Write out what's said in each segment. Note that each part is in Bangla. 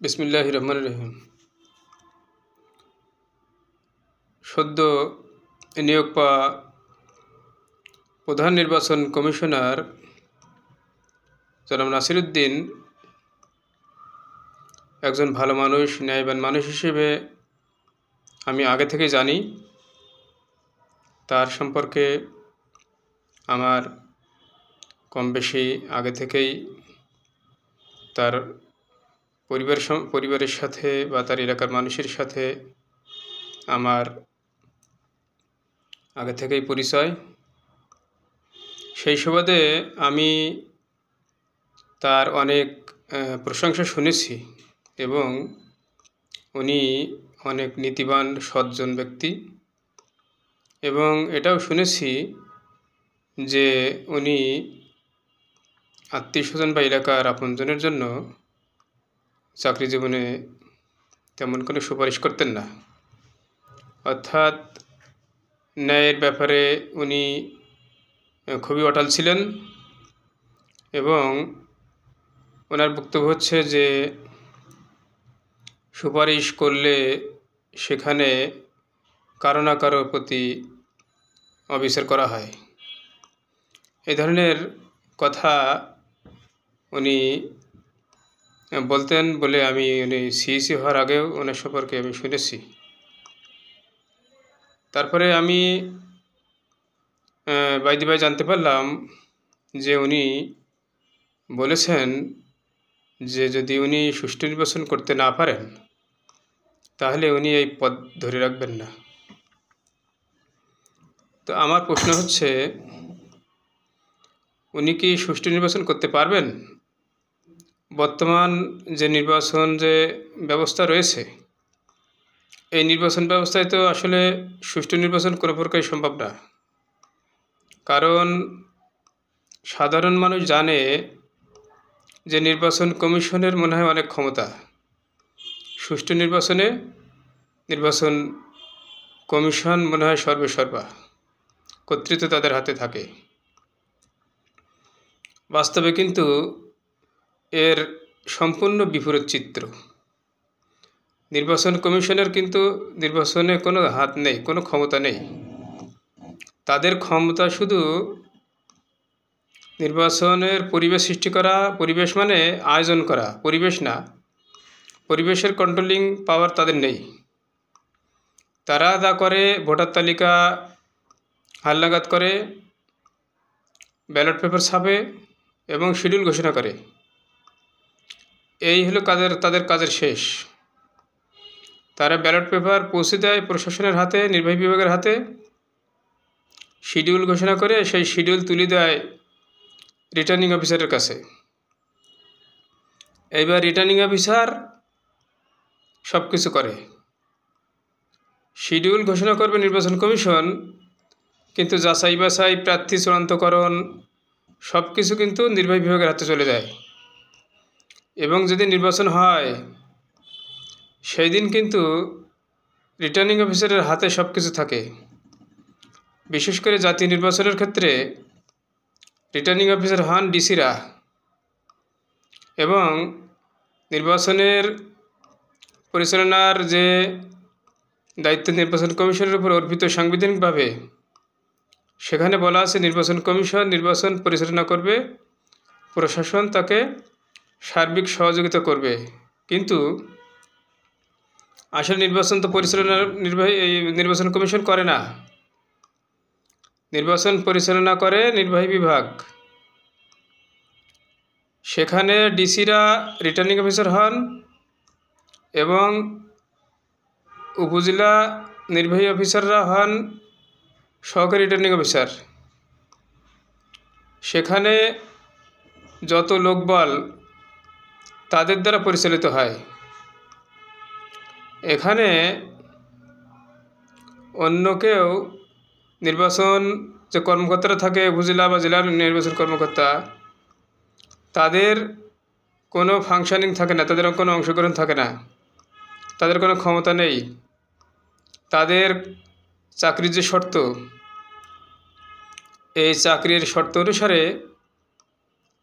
বিসমিল্লাহির রহমানির রহিম। সদ্য নিয়োগ পাওয়া প্রধান নির্বাচন কমিশনার জনাব নাসিরউদ্দিন একজন ভালো মানুষ, ন্যায়বান মানুষ হিসেবে আমি আগে থেকে জানি। তার সম্পর্কে আমার কম বেশি আগে থেকেই তার পরিবারের সাথে বা তার এলাকার মানুষের সাথে আমার আগে থেকেই পরিচয়। সেই সুবাদে আমি তার অনেক প্রশংসা শুনেছি এবং উনি অনেক নীতিবান সজ্জন ব্যক্তি, এবং এটাও শুনেছি যে উনি আত্মীয় স্বজন বা এলাকার আপনজনের জন্য চাকরি জীবনে তেমন কোনো সুপারিশ করতেন না। অর্থাৎ ন্যায়ের ব্যাপারে উনি খুবই অটল ছিলেন এবং ওনার বক্তব্য হচ্ছে যে সুপারিশ করলে সেখানে কারো না কারো প্রতি অবিচার করা হয়। এই ধরনের কথা উনি বলতেন বলে উনি সিইসি হওয়ার আগেও ওনার সম্পর্কে আমি শুনেছি। তারপরে আমি বাইদি ভাই জানতে পারলাম যে উনি বলেছেন যে যদি উনি সুষ্ঠু নির্বাচন করতে না পারেন তাহলে উনি এই পদ ধরে রাখবেন না। তো আমার প্রশ্ন হচ্ছে, উনি কি সুষ্ঠু নির্বাচন করতে পারবেন? বর্তমান যে নির্বাচন যে ব্যবস্থা রয়েছে, এই নির্বাচন ব্যবস্থায় তো আসলে সুষ্ঠু নির্বাচন কোনো প্রকারই সম্ভব না। কারণ সাধারণ মানুষ জানে যে নির্বাচন কমিশনের মনে হয় অনেক ক্ষমতা। সুষ্ঠু নির্বাচনে নির্বাচন কমিশন মনে হয় সর্বেসর্বা, কর্তৃত্ব তাদের হাতে থাকে। বাস্তবে কিন্তু এর সম্পূর্ণ বিপরীত চিত্র। নির্বাচন কমিশনের কিন্তু নির্বাচনে কোনো হাত নেই, কোনো ক্ষমতা নেই। তাদের ক্ষমতা শুধু নির্বাচনের পরিবেশ সৃষ্টি করা। পরিবেশ মানে আয়োজন করা, পরিবেশ না। পরিবেশের কন্ট্রোলিং পাওয়ার তাদের নেই। তারা যা করে, ভোটার তালিকা হালনাগাদ করে, ব্যালট পেপার ছাপে এবং শিডিউল ঘোষণা করে। এই হলো তাদের কাজের শেষ। তারা ব্যালট পেপার পৌঁছে দেয় প্রশাসনের হাতে, নির্বাহী বিভাগের হাতে, শিডিউল ঘোষণা করে সেই শিডিউল তুলে দেয় রিটার্নিং অফিসারের কাছে। এইবার রিটার্নিং অফিসার সব কিছু করে। শিডিউল ঘোষণা করবে নির্বাচন কমিশন, কিন্তু যাচাই বাছাই, প্রার্থী চূড়ান্তকরণ সব কিছু কিন্তু নির্বাহী বিভাগের হাতে চলে যায়। এবং যদি নির্বাচন হয় সেই দিন কিন্তু রিটার্নিং অফিসারের হাতে সব কিছু থাকে। বিশেষ করে জাতীয় নির্বাচনের ক্ষেত্রে রিটার্নিং অফিসার হন ডিসিরা, এবং নির্বাচনের পরিচালনার যে দায়িত্ব নির্বাচন কমিশনের উপর অর্পিত সাংবিধানিকভাবে, সেখানে বলা আছে নির্বাচন কমিশন নির্বাচন পরিচালনা করবে, প্রশাসন তাকে সার্বিক সহযোগিতা করবে। কিন্তু আসলে নির্বাচন তো নির্বাচন কমিশন করে না। নির্বাচন পরিচালনা করে নির্বাহী বিভাগ। সেখানে ডিসিরা রিটার্নিং অফিসার হন এবং উপজেলা নির্বাহী অফিসাররা হন সহকারী রিটার্নিং অফিসার। সেখানে যত লোকবল তাদের দ্বারা পরিচালিত হয়। এখানে অন্য কেউ নির্বাচন যে কর্মকর্তারা থাকে, উপজেলা বা জেলার নির্বাচন কর্মকর্তা, তাদের কোনো ফাংশনিং থাকে না, তাদের কোনো অংশগ্রহণ থাকে না, তাদের কোনো ক্ষমতা নেই। তাদের চাকরির যে শর্ত, এই চাকরির শর্ত অনুসারে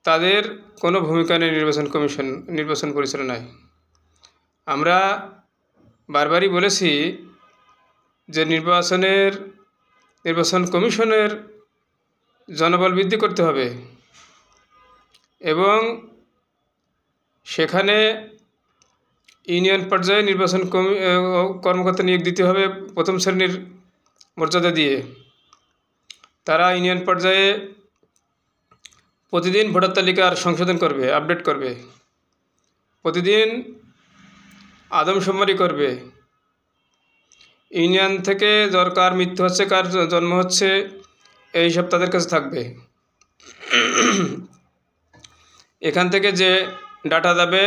তাদের কোনো ভূমিকা নেই নির্বাচন কমিশন নির্বাচন পরিচালনায়। আমরা বারবারই বলেছি যে নির্বাচন কমিশনের জনবল বৃদ্ধি করতে হবে এবং সেখানে ইউনিয়ন পর্যায়ে নির্বাচন কর্মকর্তা নিয়োগ দিতে হবে প্রথম শ্রেণীর মর্যাদা দিয়ে। তারা ইউনিয়ন পর্যায়ে প্রতিদিন ভোটার তালিকার সংশোধন করবে, আপডেট করবে, প্রতিদিন আদমশুমারি করবে। ইউনিয়ন থেকে কার মৃত্যু হচ্ছে, কার জন্ম হচ্ছে, এই সব তাদের কাছে থাকবে। এখান থেকে যে ডাটা যাবে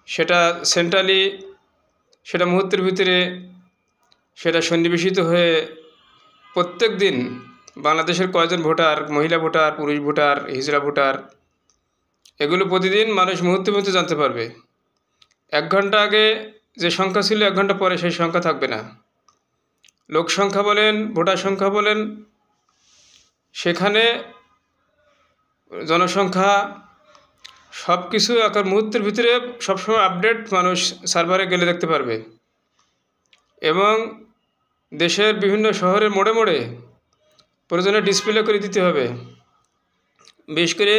সেটা সেন্ট্রালি, সেটা মুহূর্তের ভিতরে সেটা সন্নিবেশিত হয়ে প্রত্যেক দিন বাংলাদেশের কয়জন ভোটার, মহিলা ভোটার, পুরুষ ভোটার, হিজড়া ভোটার, এগুলো প্রতিদিন মানুষ মুহূর্তে মুহূর্তে জানতে পারবে। 1 ঘন্টা আগে যে সংখ্যা ছিল 1 ঘন্টা পরে সেই সংখ্যা থাকবে না। লোক সংখ্যা বলেন, ভোটার সংখ্যা বলেন, সেখানে জনসংখ্যা সব কিছু একটা মুহূর্তের ভিতরে সবসময় আপডেট মানুষ সার্ভারে গেলে দেখতে পারবে। এবং দেশের বিভিন্ন শহরের মোড়ে মোড়ে প্রয়োজনে ডিসপ্লে করে দিতে হবে। বিশেষ করে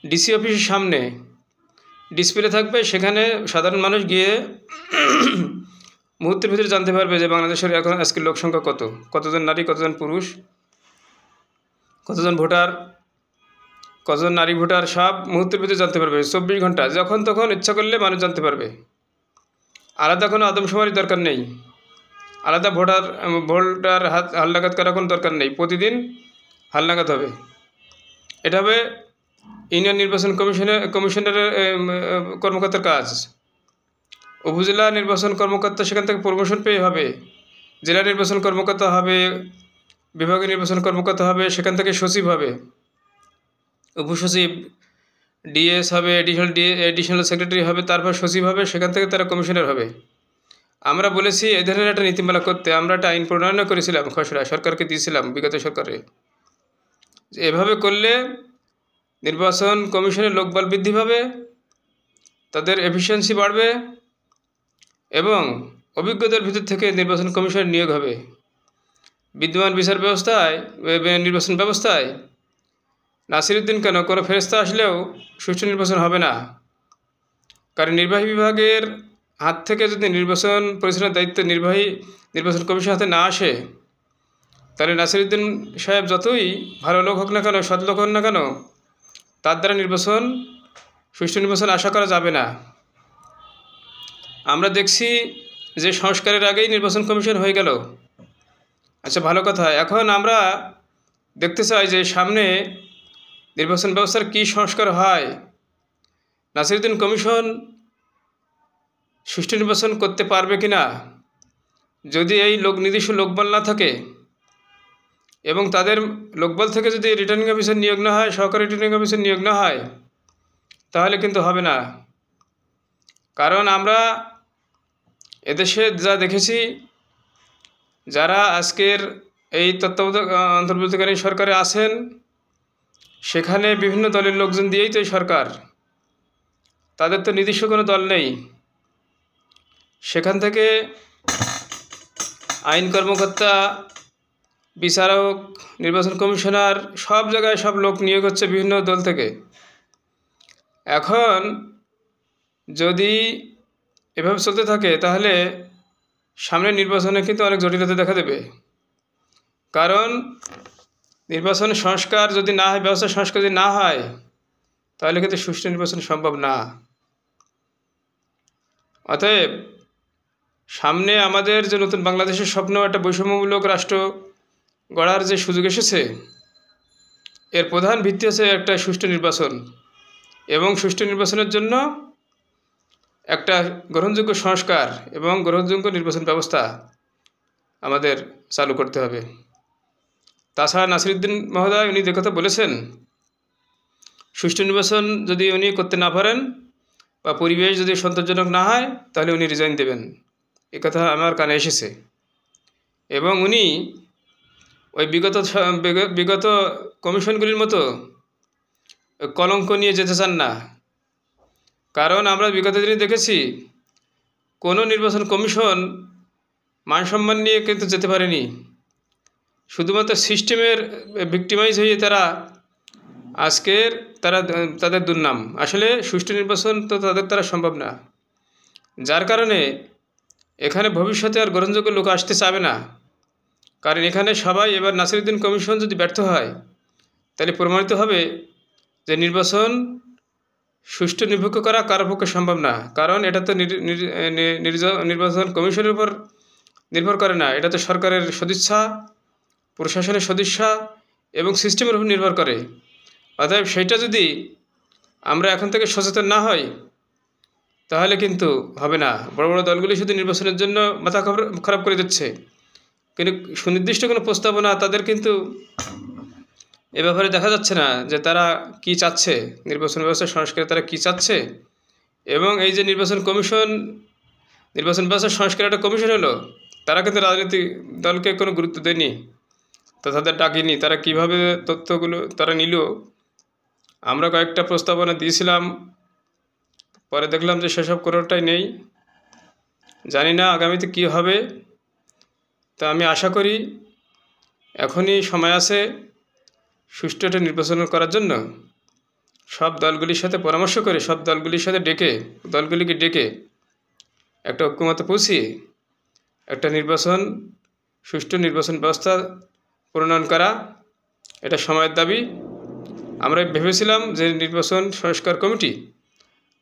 ডিসি অফিসের সামনে ডিসপ্লে থাকবে, সেখানে সাধারণ মানুষ গিয়ে মুহূর্তের ভিতরে জানতে পারবে যে বাংলাদেশের এখন আজকে লোক সংখ্যা কতজন নারী, কতজন পুরুষ, কতজন ভোটার, কতজন নারী ভোটার, সব মুহূর্তের ভিতরে জানতে পারবে। 24 ঘন্টা যখন তখন ইচ্ছা করলে মানুষ জানতে পারবে। আলাদা কোনো আদমশুমারির দরকার নেই, আলাদা ভোটার হালনাগাদ করার কোনো দরকার নেই। প্রতিদিন হালনাগাদ হবে। এটা হবে ইউনিয়ন নির্বাচন কমিশনের কর্মকর্তার কাজ। উপজেলা নির্বাচন কর্মকর্তা সেখান থেকে প্রমোশন পেয়ে হবে, জেলা নির্বাচন কর্মকর্তা হবে, বিভাগীয় নির্বাচন কর্মকর্তা হবে, সেখান থেকে সচিব হবে, উপসচিব, ডিএস হবে, এডিশনাল সেক্রেটারি হবে, তারপর সচিব হবে, সেখান থেকে তারা কমিশনার হবে। আমরা বলেছি এই ধরনের একটা নীতিমালা করতে। আমরা একটা আইন প্রণয়ন করেছিলাম, খসড়া সরকারকে দিয়েছিলাম, বিগত সরকারে। এভাবে করলে নির্বাচন কমিশনের লোকবল বৃদ্ধি পাবে, তাদের এফিসিয়েন্সি বাড়বে এবং অভিজ্ঞতার ভিতর থেকে নির্বাচন কমিশনের নিয়োগ হবে। বিদ্যমান বিচার ব্যবস্থায়, নির্বাচন ব্যবস্থায় নাসিরউদ্দিন কেন, কোনো ফেরেস্তা আসলেও সুষ্ঠু নির্বাচন হবে না। কারণ নির্বাহী বিভাগের হাত থেকে যদি নির্বাচন পরিচালনার দায়িত্ব নির্বাচন কমিশনের হাতে না আসে, তাহলে নাসিরউদ্দিন সাহেব যতই ভালো লোক হোক না কেন, সৎ লোক হোক না কেন, তার দ্বারা সুষ্ঠু নির্বাচন আশা করা যাবে না। আমরা দেখছি যে সংস্কারের আগেই নির্বাচন কমিশন হয়ে গেল। আচ্ছা, ভালো কথা। এখন আমরা দেখতে চাই যে সামনে নির্বাচন ব্যবস্থার কী সংস্কার হয়। নাসিরউদ্দিন কমিশন সুষ্ঠু নির্বাচন করতে পারবে কি না, যদি এই নিজস্ব লোকবল না থাকে এবং তাদের লোকবল থেকে যদি রিটার্নিং অফিসার নিয়োগ না হয়, সহকারী রিটার্নিং অফিসার নিয়োগ না হয়, তাহলে কিন্তু হবে না। কারণ আমরা এদেশে যা দেখেছি, যারা আজকের এই অন্তর্বর্তীকালীন সরকারে আছেন, সেখানে বিভিন্ন দলের লোকজন দিয়েই তো এই সরকার। তাদের তো নিজস্ব কোনো দল নেই। সেখান থেকে আইন কর্মকর্তা, বিচারক, নির্বাচন কমিশনার, সব জায়গায় সব লোক নিয়োগ হচ্ছে বিভিন্ন দল থেকে। এখন যদি এভাবে চলতে থাকে তাহলে সামনের নির্বাচনে কিন্তু অনেক জটিলতা দেখা দেবে। কারণ নির্বাচন সংস্কার যদি না হয়, ব্যবস্থা সংস্কার যদি না হয়, তাহলে কিন্তু সুষ্ঠু নির্বাচন সম্ভব না। অতএব সামনে আমাদের যে নতুন বাংলাদেশের স্বপ্ন, একটা বৈষম্যমূলক রাষ্ট্র গড়ার যে সুযোগ এসেছে, এর প্রধান ভিত্তি হচ্ছে একটা সুষ্ঠু নির্বাচন। এবং সুষ্ঠু নির্বাচনের জন্য একটা গ্রহণযোগ্য সংস্কার এবং গ্রহণযোগ্য নির্বাচন ব্যবস্থা আমাদের চালু করতে হবে। তাছাড়া নাসিরউদ্দিন মহোদয় উনি যে কথা বলেছেন, সুষ্ঠু নির্বাচন যদি উনি করতে না পারেন বা পরিবেশ যদি সন্তোষজনক না হয়, তাহলে উনি রিজাইন দেবেন, এ কথা আমার কানে এসেছে। এবং উনি ওই বিগত কমিশনগুলির মতো কলঙ্ক নিয়ে যেতে চান না। কারণ আমরা বিগত দিনে দেখেছি কোনো নির্বাচন কমিশন মানসম্মান নিয়ে কিন্তু যেতে পারেনি। শুধুমাত্র সিস্টেমের ভিক্টিমাইজ হয়ে তারা তাদের দুর্নাম। আসলে সুষ্ঠু নির্বাচন তো তাদের দ্বারা সম্ভব না, যার কারণে এখানে ভবিষ্যতে আর গ্রহণযোগ্য লোক আসতে চাবে না। কারণ এখানে সবাই এবার নাসিরউদ্দিন কমিশন যদি ব্যর্থ হয় তাহলে প্রমাণিত হবে যে নির্বাচন সুষ্ঠু নিরপেক্ষ করা কারো পক্ষে সম্ভব না। কারণ এটা তো নির্বাচন কমিশনের উপর নির্ভর করে না, এটা তো সরকারের সদিচ্ছা, প্রশাসনের সদিচ্ছা এবং সিস্টেমের উপর নির্ভর করে। অতএব সেইটা যদি আমরা এখন থেকে সচেতন না হই তাহলে কিন্তু হবে না। বড় বড় দলগুলি শুধু নির্বাচনের জন্য মাথা খারাপ করে দিচ্ছে, কিন্তু সুনির্দিষ্ট কোনো প্রস্তাবনা তাদের কিন্তু এ ব্যাপারে দেখা যাচ্ছে না যে তারা কি চাচ্ছে, নির্বাচন ব্যবস্থা সংস্কারে তারা কি চাচ্ছে। এবং এই যে নির্বাচন ব্যবস্থা সংস্কার একটা কমিশন হলো, তারা কিন্তু রাজনৈতিক দলকে কোনো গুরুত্ব দেয়নি, তো তাদের ডাকেনি। তারা কিভাবে তথ্যগুলো তারা নিল, আমরা কয়েকটা প্রস্তাবনা দিয়েছিলাম, পরে দেখলাম যে সেসব কোনোটাই নেই। জানি না আগামীতে কী হবে। তা আমি আশা করি এখনই সময় আছে সুষ্ঠু একটা নির্বাচন করার জন্য। সব দলগুলির সাথে পরামর্শ করে, সব দলগুলির সাথে দলগুলিকে ডেকে একটা ঐক্যমতে পৌঁছিয়ে একটা সুষ্ঠু নির্বাচন ব্যবস্থা প্রণয়ন করা, এটা সময়ের দাবি। আমরা ভেবেছিলাম যে নির্বাচন সংস্কার কমিটি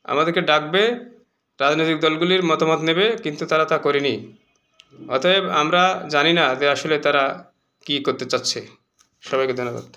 আমাদেরকে ডাকবে, রাজনৈতিক দলগুলির মতামত নেবে, কিন্তু তারা তা করেনি। অতএব আমরা জানি না যে আসলে তারা কি করতে চাচ্ছে। সবাইকে ধন্যবাদ।